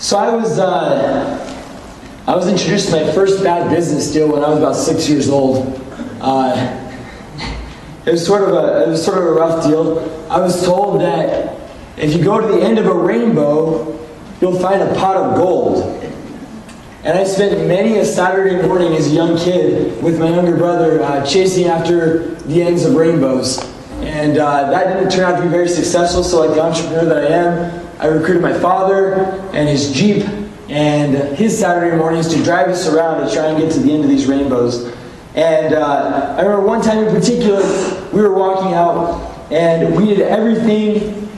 So I was introduced to my first bad business deal when I was about 6 years old. It was sort of a rough deal. I was told that if you go to the end of a rainbow, you'll find a pot of gold. And I spent many a Saturday morning as a young kid with my younger brother chasing after the ends of rainbows. And that didn't turn out to be very successful, so like the entrepreneur that I am, I recruited my father and his Jeep and his Saturday mornings to drive us around to try and get to the end of these rainbows. And I remember one time in particular, we were walking out and we did everything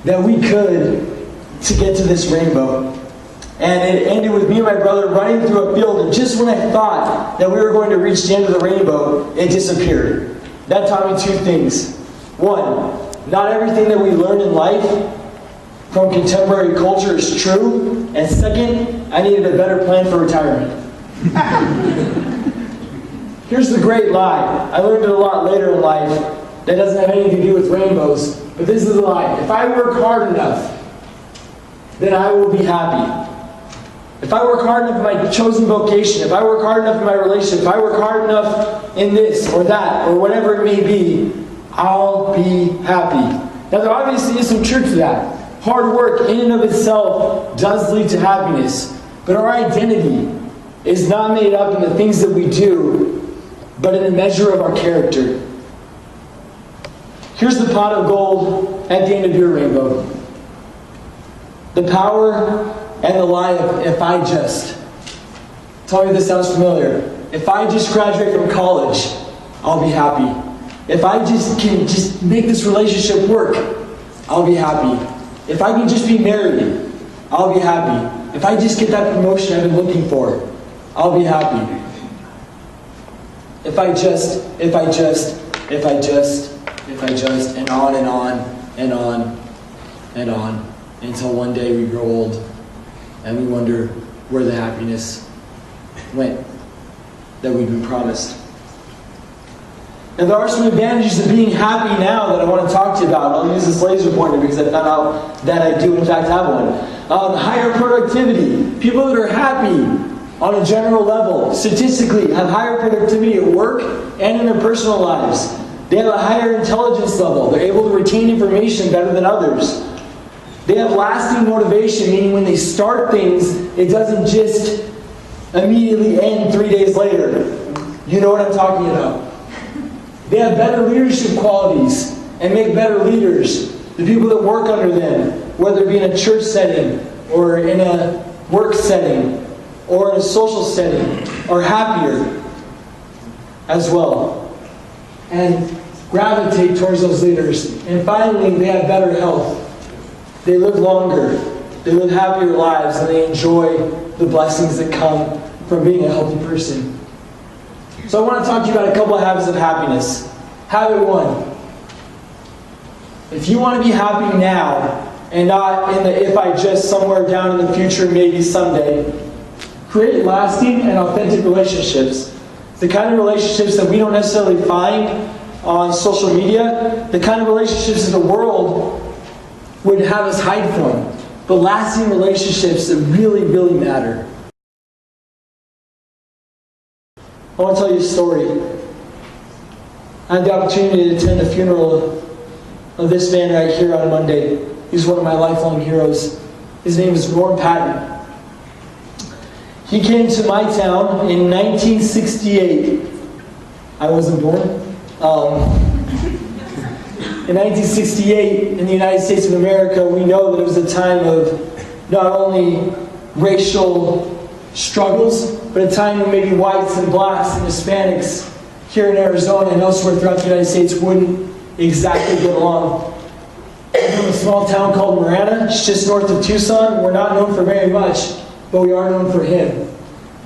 that we could to get to this rainbow. And it ended with me and my brother running through a field, and just when I thought that we were going to reach the end of the rainbow, it disappeared. That taught me two things. One, not everything that we learn in life from contemporary culture is true. And second, I needed a better plan for retirement. Here's the great lie. I learned it a lot later in life that doesn't have anything to do with rainbows. But this is the lie. If I work hard enough, then I will be happy. If I work hard enough in my chosen vocation, if I work hard enough in my relationship, if I work hard enough in this or that or whatever it may be, I'll be happy. Now there obviously is some truth to that. Hard work in and of itself does lead to happiness. But our identity is not made up in the things that we do, but in the measure of our character. Here's the pot of gold at the end of your rainbow. The power and the lie of if I just. Tell me if this sounds familiar. If I just graduate from college, I'll be happy. If I can make this relationship work, I'll be happy. If I can just be married, I'll be happy. If I just get that promotion I've been looking for, I'll be happy. If I just, and on and on and on and on, until one day we grow old and we wonder where the happiness went that we've been promised. And there are some advantages of being happy now that I want to talk to you about. I'll use this laser pointer because I found out that I do in fact have one. Higher productivity. People that are happy on a general level, statistically, have higher productivity at work and in their personal lives. They have a higher intelligence level. They're able to retain information better than others. They have lasting motivation, meaning when they start things, it doesn't just immediately end 3 days later. You know what I'm talking about. They have better leadership qualities and make better leaders. The people that work under them, whether it be in a church setting or in a work setting or in a social setting, are happier as well and gravitate towards those leaders. And finally, they have better health. They live longer, they live happier lives, and they enjoy the blessings that come from being a healthy person. So I want to talk to you about a couple of habits of happiness. Habit one. If you want to be happy now, and not in the if I just somewhere down in the future, maybe someday, create lasting and authentic relationships. The kind of relationships that we don't necessarily find on social media, the kind of relationships that the world would have us hide from, but lasting relationships that really, really matter. I want to tell you a story. I had the opportunity to attend the funeral of this man right here on Monday. He's one of my lifelong heroes. His name is Norm Patton. He came to my town in 1968. I wasn't born. In 1968, in the United States of America, we know that it was a time of not only racial struggles, but a time when maybe whites and blacks and Hispanics here in Arizona and elsewhere throughout the United States wouldn't exactly get along. I'm from a small town called MARANA. It's just north of Tucson. We're not known for very much, but we are known for him.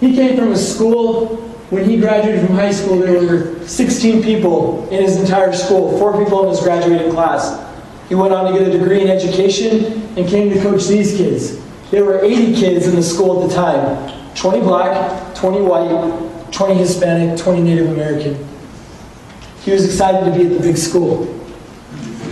He came from a school. When he graduated from high school, there were 16 people in his entire school, 4 people in his graduating class. He went on to get a degree in education and came to coach these kids. There were 80 kids in the school at the time. 20 black, 20 white, 20 Hispanic, 20 Native American. He was excited to be at the big school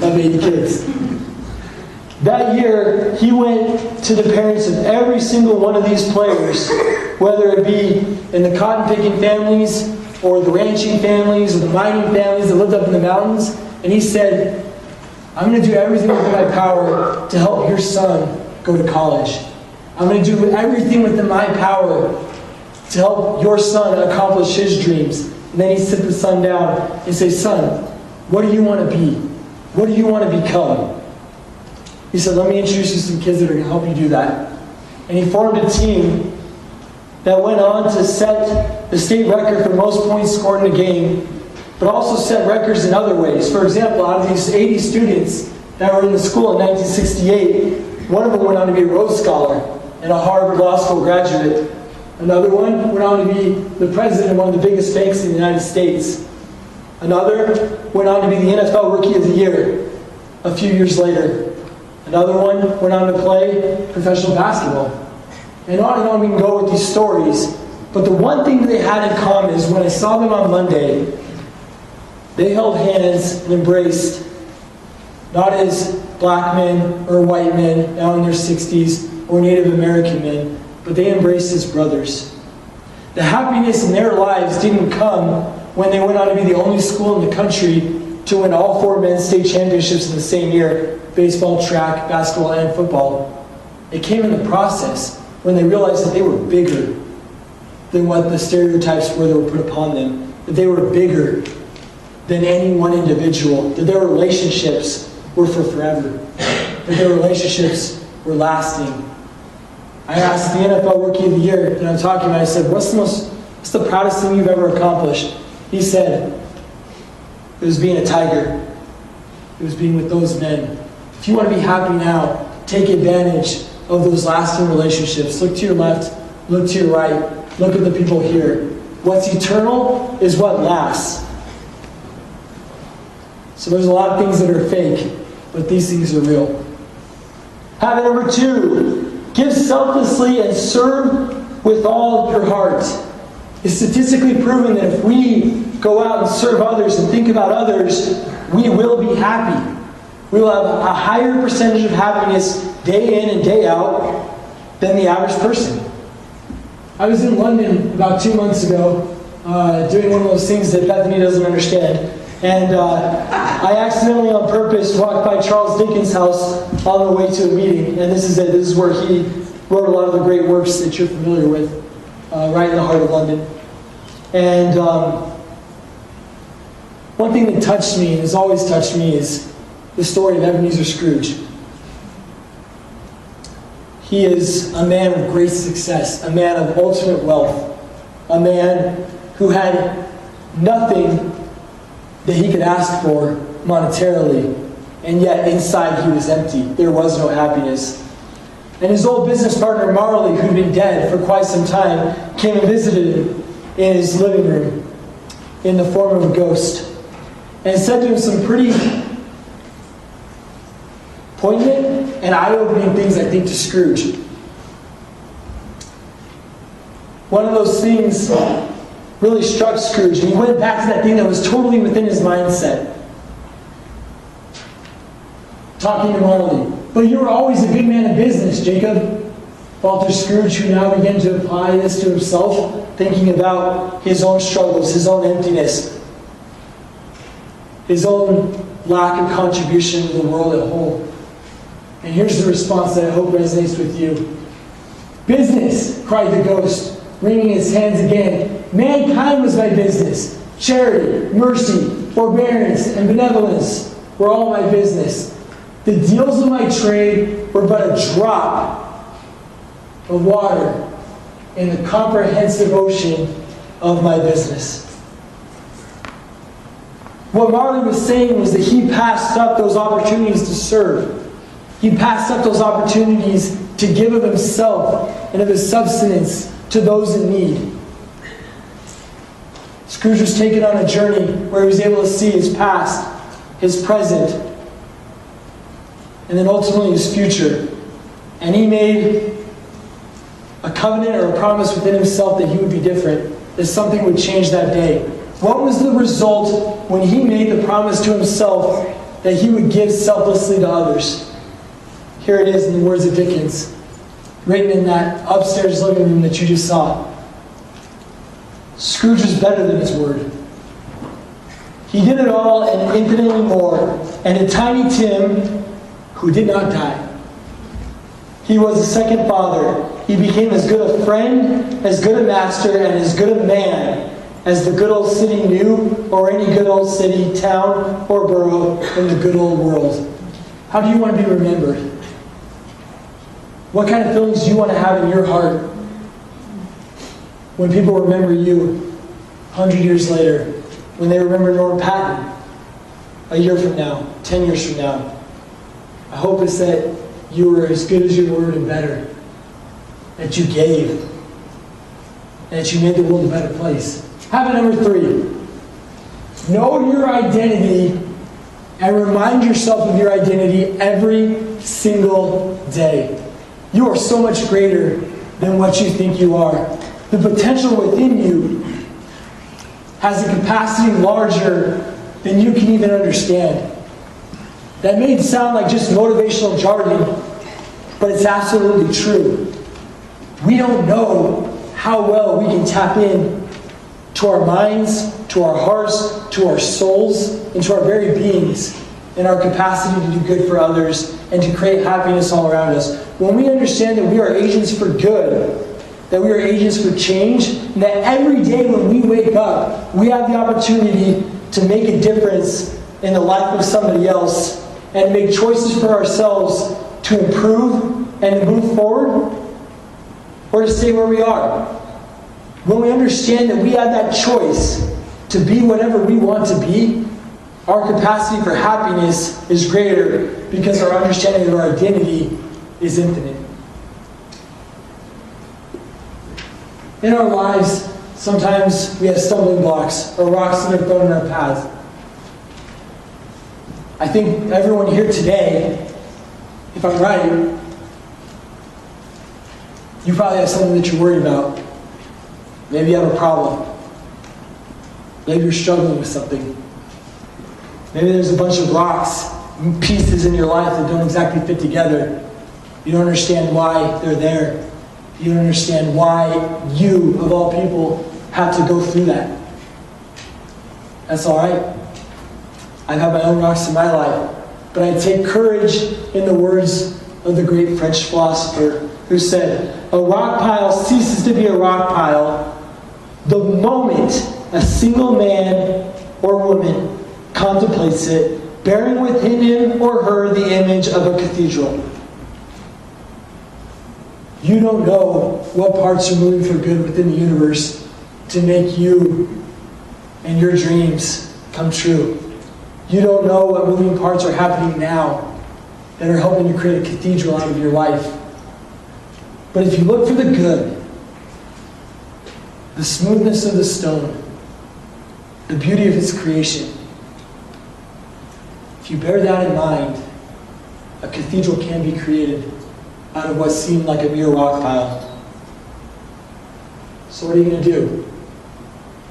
of 80 kids. That year, he went to the parents of every single one of these players, whether it be in the cotton-picking families, or the ranching families, or the mining families that lived up in the mountains, and he said, I'm going to do everything within my power to help your son go to college. I'm going to do everything within my power to help your son accomplish his dreams. And then he sit the son down and say, son, what do you want to be? What do you want to become? He said, let me introduce you to some kids that are going to help you do that. And he formed a team that went on to set the state record for most points scored in a game, but also set records in other ways. For example, out of these 80 students that were in the school in 1968, one of them went on to be a Rhodes Scholar and a Harvard Law School graduate. Another one went on to be the president of one of the biggest banks in the United States. Another went on to be the NFL Rookie of the Year a few years later. Another one went on to play professional basketball. And on we can go with these stories. But the one thing that they had in common is when I saw them on Monday, they held hands and embraced, not as black men or white men now in their 60s or Native American men, but they embraced as brothers. The happiness in their lives didn't come when they went on to be the only school in the country to win all 4 men's state championships in the same year, baseball, track, basketball, and football. It came in the process when they realized that they were bigger than what the stereotypes were that were put upon them, that they were bigger than any one individual, that their relationships were for forever, that their relationships were lasting. I asked the NFL Rookie of the Year that I'm talking about, I said, what's the proudest thing you've ever accomplished? He said, it was being a Tiger. It was being with those men. If you want to be happy now, take advantage of those lasting relationships. Look to your left, look to your right, look at the people here. What's eternal is what lasts. So there's a lot of things that are fake, but these things are real. Habit number 2, give selflessly and serve with all your heart. It's statistically proven that if we go out and serve others and think about others, we will be happy. We will have a higher percentage of happiness day in and day out than the average person. I was in London about 2 months ago doing one of those things that Bethany doesn't understand. And I accidentally, on purpose, walked by Charles Dickens' house on the way to a meeting. And this is it. This is where he wrote a lot of the great works that you're familiar with, right in the heart of London. And one thing that touched me, and has always touched me, is the story of Ebenezer Scrooge. He is a man of great success, a man of ultimate wealth, a man who had nothing that he could ask for monetarily, and yet inside he was empty. There was no happiness. And his old business partner Marley, who'd been dead for quite some time, came and visited him in his living room in the form of a ghost, and said to him some pretty poignant and eye-opening things, I think, to Scrooge. One of those things really struck Scrooge, and he went back to that thing that was totally within his mindset. Talking to Marley. But you were always a big man of business, Jacob. Faltered Scrooge, who now began to apply this to himself, thinking about his own struggles, his own emptiness, his own lack of contribution to the world at whole. And here's the response that I hope resonates with you. Business, cried the ghost, wringing his hands again. Mankind was my business. Charity, mercy, forbearance, and benevolence were all my business. The deals of my trade were but a drop of water in the comprehensive ocean of my business. What Marley was saying was that he passed up those opportunities to serve. He passed up those opportunities to give of himself and of his substance to those in need. Scrooge was taken on a journey where he was able to see his past, his present, and then ultimately his future. And he made a covenant or a promise within himself that he would be different, that something would change that day. What was the result when he made the promise to himself that he would give selflessly to others? Here it is in the words of Dickens, written in that upstairs living room that you just saw. Scrooge was better than his word. He did it all and infinitely more, and a Tiny Tim who did not die. He was a second father. He became as good a friend, as good a master, and as good a man as the good old city knew, or any good old city, town, or borough in the good old world. How do you want to be remembered? What kind of feelings do you want to have in your heart when people remember you 100 years later, when they remember Norm Patton a year from now, 10 years from now? I hope it's that you were as good as your word and better, that you gave, and that you made the world a better place. Habit number 3. Know your identity and remind yourself of your identity every single day. You are so much greater than what you think you are. The potential within you has a capacity larger than you can even understand. That may sound like just motivational jargon, but it's absolutely true. We don't know how well we can tap in to our minds, to our hearts, to our souls, and to our very beings, in our capacity to do good for others and to create happiness all around us. When we understand that we are agents for good, that we are agents for change, and that every day when we wake up, we have the opportunity to make a difference in the life of somebody else and make choices for ourselves to improve and to move forward, or to stay where we are. When we understand that we have that choice to be whatever we want to be, our capacity for happiness is greater because our understanding of our identity is infinite. In our lives, sometimes we have stumbling blocks or rocks that are thrown in our path. I think everyone here today, if I'm right, you probably have something that you're worried about. Maybe you have a problem. Maybe you're struggling with something. Maybe there's a bunch of rocks, pieces in your life that don't exactly fit together. You don't understand why they're there. You don't understand why you, of all people, have to go through that. That's all right. I've had my own rocks in my life. But I take courage in the words of the great French philosopher who said, "A rock pile ceases to be a rock pile the moment a single man or woman contemplates it, bearing within him or her the image of a cathedral." You don't know what parts are moving for good within the universe to make you and your dreams come true. You don't know what moving parts are happening now that are helping you create a cathedral out of your life. But if you look for the good, the smoothness of the stone, the beauty of its creation, if you bear that in mind, a cathedral can be created out of what seemed like a mere rock pile. So what are you going to do?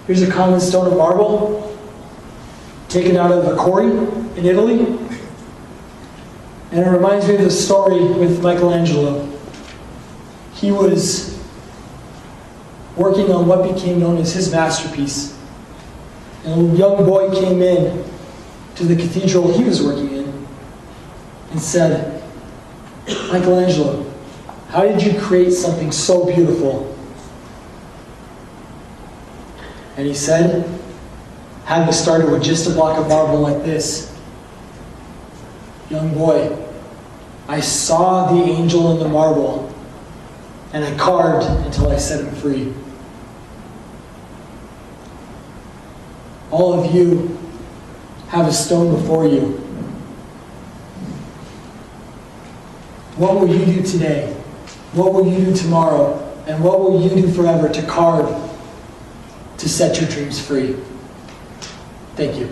Here's a common stone of marble taken out of a quarry in Italy. And it reminds me of the story with Michelangelo. He was working on what became known as his masterpiece. And a young boy came in to the cathedral he was working in and said, "Michelangelo, how did you create something so beautiful?" And he said, "Having started with just a block of marble like this, young boy, I saw the angel in the marble, and I carved until I set him free." All of you have a stone before you. What will you do today? What will you do tomorrow? And what will you do forever to carve, to set your dreams free? Thank you.